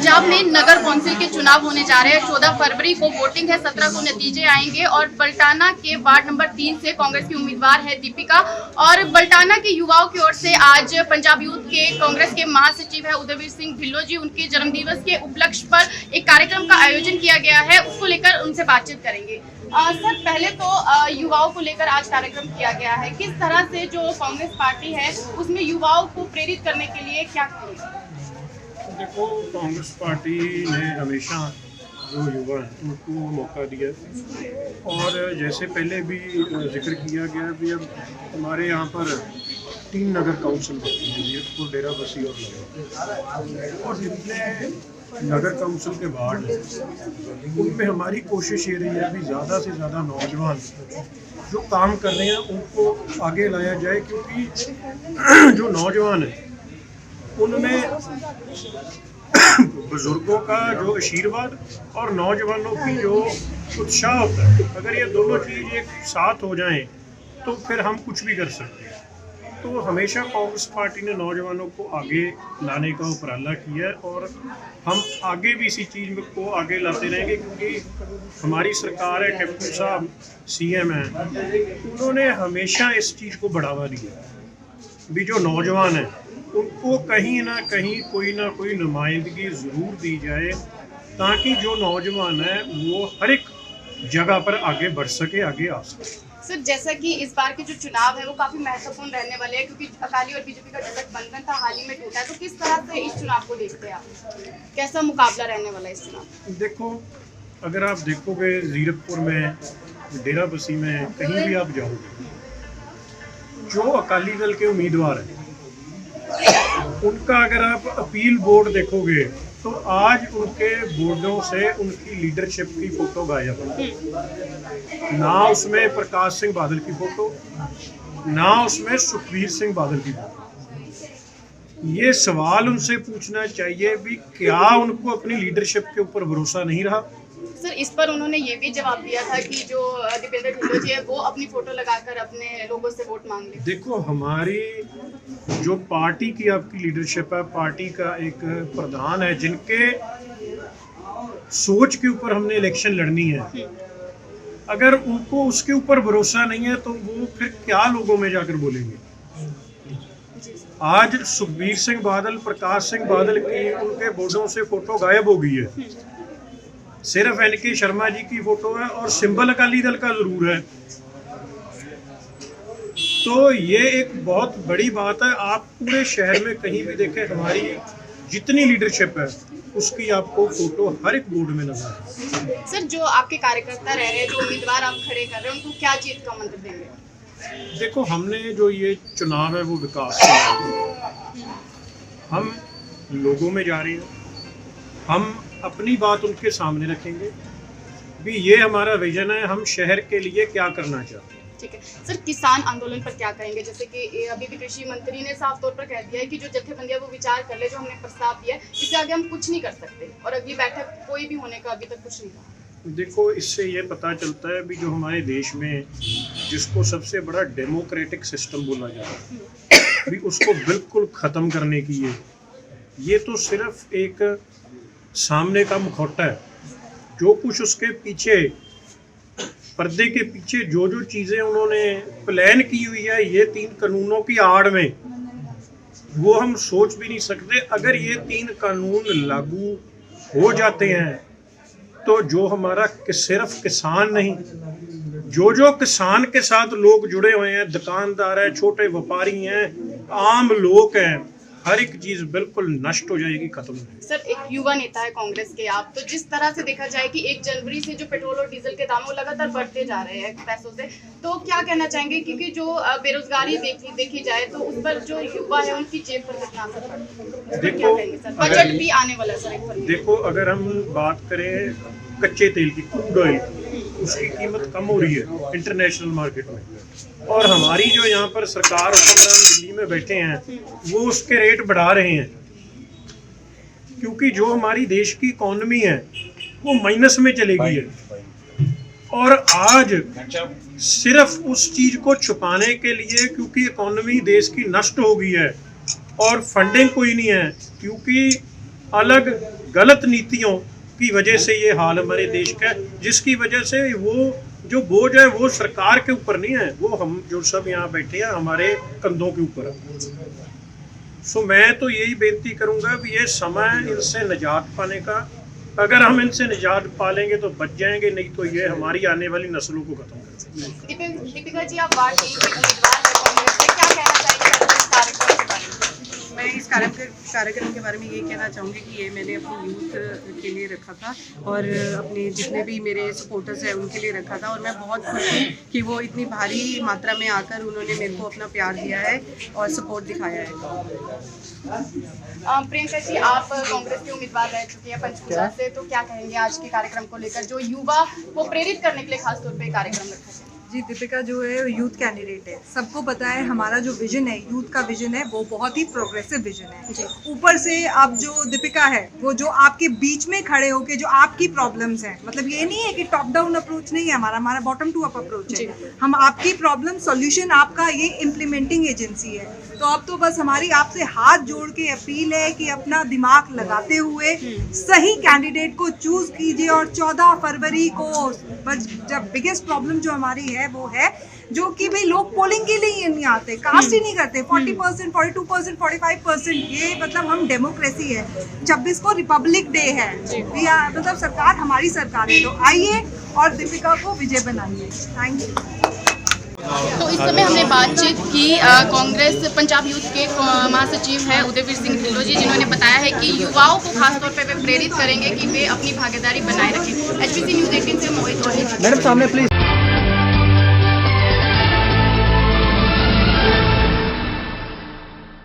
पंजाब में नगर कौंसिल के चुनाव होने जा रहे हैं। 14 फरवरी को वोटिंग है, 17 को नतीजे आएंगे और बल्टाना के वार्ड नंबर 3 से कांग्रेस की उम्मीदवार है दीपिका। और बल्टाना के युवाओं की ओर से आज पंजाब यूथ के कांग्रेस के महासचिव है उदयवीर सिंह ढिल्लों जी, उनके जन्मदिवस के उपलक्ष्य पर एक कार्यक्रम का आयोजन किया गया है, उसको लेकर उनसे बातचीत करेंगे। सर, पहले तो युवाओं को लेकर आज कार्यक्रम किया गया है, किस तरह से जो कांग्रेस पार्टी है उसमें युवाओं को प्रेरित करने के लिए क्या करेगी? देखो, कांग्रेस पार्टी ने हमेशा जो युवा हैं उनको मौका दिया और जैसे पहले भी जिक्र किया गया भी अब हमारे यहाँ पर 3 नगर काउंसिल होती हैं, ज़ीरकपुर, डेरा बस्सी और लाहौर। और जितने नगर काउंसिल के वार्ड हैं उनमें हमारी कोशिश ये रही है भी ज़्यादा से ज़्यादा नौजवान जो काम कर रहे हैं उनको आगे लाया जाए, क्योंकि जो नौजवान हैं उनमें बुजुर्गों का जो आशीर्वाद और नौजवानों की जो उत्साह होता है, अगर ये दोनों चीज़ एक साथ हो जाएं तो फिर हम कुछ भी कर सकते हैं। तो हमेशा कांग्रेस पार्टी ने नौजवानों को आगे लाने का उपराला किया है और हम आगे भी इसी चीज़ को आगे लाते रहेंगे, क्योंकि हमारी सरकार है, कैप्टन साहब सीएम हैं, उन्होंने हमेशा इस चीज़ को बढ़ावा दिया भी जो नौजवान हैं उनको कहीं ना कहीं कोई ना कोई नुमाइंदगी ज़रूर दी जाए, ताकि जो नौजवान है वो हर एक जगह पर आगे बढ़ सके, आगे आ सके। सर, जैसा कि इस बार के जो चुनाव है वो काफी महत्वपूर्ण रहने वाले हैं, क्योंकि अकाली और बीजेपी का गठबंधन था, हाल ही में टूटा है, तो किस तरह से इस चुनाव को देखते हैं आप? कैसा मुकाबला रहने वाला है इस चुनाव? देखो, अगर आप देखोगे ज़ीरकपुर में, डेरा बस्सी में, कहीं भी आप जाओगे, जो अकाली दल के उम्मीदवार हैं उनका अगर आप अपील बोर्ड देखोगे तो आज उनके बोर्डों से उनकी लीडरशिप की फोटो गायब है। ना उसमें प्रकाश सिंह बादल की फोटो, ना उसमें सुखबीर सिंह बादल की फोटो। ये सवाल उनसे पूछना चाहिए भी क्या उनको अपनी लीडरशिप के ऊपर भरोसा नहीं रहा? सर, इस पर उन्होंने ये भी जवाब दिया था कि जो दीपेंद्र ढिल्लों जी है वो अपनी फोटो लगाकर अपने लोगों से वोट मांग ले। देखो, हमारी जो पार्टी की आपकी लीडरशिप है, पार्टी का एक प्रधान है जिनके सोच के ऊपर हमने इलेक्शन लड़नी है, अगर उनको उसके ऊपर भरोसा नहीं है तो वो फिर क्या लोगों में जाकर बोलेंगे? आज सुखबीर सिंह बादल, प्रकाश सिंह बादल की उनके बोर्डों से फोटो गायब हो गई है, सिर्फ NK शर्मा जी की फोटो है और सिंबल अकाली दल का जरूर है। तो ये एक बहुत बड़ी बात है। आप पूरे शहर में कहीं भी देखें, हमारी जितनी लीडरशिप है उसकी आपको फोटो हर एक बोर्ड में नजर आए। सर, जो आपके कार्यकर्ता रह रहे हैं, जो उम्मीदवार आप खड़े कर रहे हैं, उनको क्या जीत का मंत्र देंगे? देखो, हमने जो ये चुनाव है वो विकास का, हम लोगों में जा रहे हैं, हम अपनी बात उनके सामने रखेंगे भी ये हमारा विजन है, हम शहर के लिए क्या करना चाहते हैं। ठीक है सर, किसान आंदोलन पर क्या कहेंगे? जैसे कि अभी भी कृषि मंत्री ने साफ तौर पर कह दिया है कि जो जत्थेबंदी है वो विचार कर ले, जो हमने प्रस्ताव दिया है, इससे आगे हम कुछ नहीं कर सकते और अगली बैठक कोई भी होने का अभी तक कुछ नहीं कहा। देखो, इससे ये पता चलता है भी जो हमारे देश में जिसको सबसे बड़ा डेमोक्रेटिक सिस्टम बोला जाता है भी उसको बिल्कुल ख़त्म करने की ये तो सिर्फ एक सामने का मुखौटा है। जो कुछ उसके पीछे, पर्दे के पीछे जो जो चीज़ें उन्होंने प्लान की हुई है ये 3 कानूनों की आड़ में, वो हम सोच भी नहीं सकते। अगर ये 3 कानून लागू हो जाते हैं तो जो हमारा सिर्फ किसान नहीं, जो किसान के साथ लोग जुड़े हुए हैं, दुकानदार हैं, छोटे व्यापारी हैं, आम लोग हैं, हर एक चीज़ बिल्कुल नष्ट हो जाएगी, खत्म हो जाएगी। सर, एक युवा नेता है कांग्रेस के आप, तो जिस तरह से देखा जाए कि 1 जनवरी से जो पेट्रोल और डीजल के दाम लगातार बढ़ते जा रहे हैं पैसों से, तो क्या कहना चाहेंगे? क्योंकि जो बेरोजगारी देखी जाए तो उस पर जो युवा है उनकी जेब पर कितना असर पड़ता है? देखो, सर, बजट भी आने वाला सर। देखो, अगर हम बात करें कच्चे तेल की, क्रूड ऑयल, उसकी कीमत कम हो रही है इंटरनेशनल मार्केट में, और हमारी जो यहाँ पर सरकार हुक्मरान दिल्ली में बैठे हैं वो उसके रेट बढ़ा रहे हैं, क्योंकि जो हमारी देश की इकॉनमी है वो माइनस में चली गई है। और आज सिर्फ उस चीज़ को छुपाने के लिए, क्योंकि इकॉनमी देश की नष्ट हो गई है और फंडिंग कोई नहीं है, क्योंकि अलग गलत नीतियों की वजह से ये हाल हमारे देश का है, जिसकी वजह से वो जो बोझ है वो सरकार के ऊपर नहीं है, वो हम जो सब यहाँ बैठे हैं हमारे कंधों के ऊपर है। सो मैं तो यही बेनती करूँगा कि ये समय इनसे निजात पाने का, अगर हम इनसे निजात पालेंगे तो बच जाएंगे, नहीं तो ये हमारी आने वाली नस्लों को खत्म कर देंगे। दीपिका जी, आप वार्ड 1 के उम्मीदवार हैं कांग्रेस से, क्या कहना चाहेंगे इस कार्यक्रम के बारे में? मैं इस कार्यक्रम के बारे में ये कहना चाहूँगी कि ये मैंने अपनी यूथ के लिए रखा था और अपने जितने भी मेरे सपोर्टर्स हैं उनके लिए रखा था, और मैं बहुत खुश हूँ कि वो इतनी भारी मात्रा में आकर उन्होंने मेरे को अपना प्यार दिया है और सपोर्ट दिखाया है। प्रियंका जी, आप कांग्रेस के उम्मीदवार रह चुके हैं पंचकुला से, तो क्या कहेंगे आज के कार्यक्रम को लेकर, जो युवा को प्रेरित करने के लिए खासतौर पे कार्यक्रम रखा है? जी, दीपिका जो है यूथ कैंडिडेट है, सबको पता है हमारा जो विजन है, यूथ का विजन है, वो बहुत ही प्रोग्रेसिव विजन है। ऊपर से अब जो दीपिका है वो जो आपके बीच में खड़े होके जो आपकी प्रॉब्लम्स हैं, मतलब ये नहीं है कि टॉप डाउन अप्रोच नहीं है हमारा बॉटम टू अप अप्रोच है। हम आपकी प्रॉब्लम सॉल्यूशन आपका ये इम्प्लीमेंटिंग एजेंसी है। तो अब तो बस हमारी आपसे हाथ जोड़ के अपील है कि अपना दिमाग लगाते हुए सही कैंडिडेट को चूज कीजिए, और 14 फरवरी को बस जब बिगेस्ट प्रॉब्लम जो हमारी है वो है जो कि भाई लोग पोलिंग के लिए ही नहीं आते, कास्ट ही नहीं करते। 40%, 42%, 45%, ये मतलब हम डेमोक्रेसी है। 26 को रिपब्लिक डे है, मतलब सरकार हमारी सरकार है। तो आइए और दीपिका को विजय बनाइए। Thank you. तो इस समय हमने बातचीत की कांग्रेस पंजाब यूथ के महासचिव है उदयवीर सिंह ढिल्लों जी, जिन्होंने बताया है कि युवाओं को खासतौर पर वे प्रेरित करेंगे कि वे अपनी भागीदारी बनाए रखें। HBC न्यूज़ 18 से मोहित। मैडम सामने प्लीज।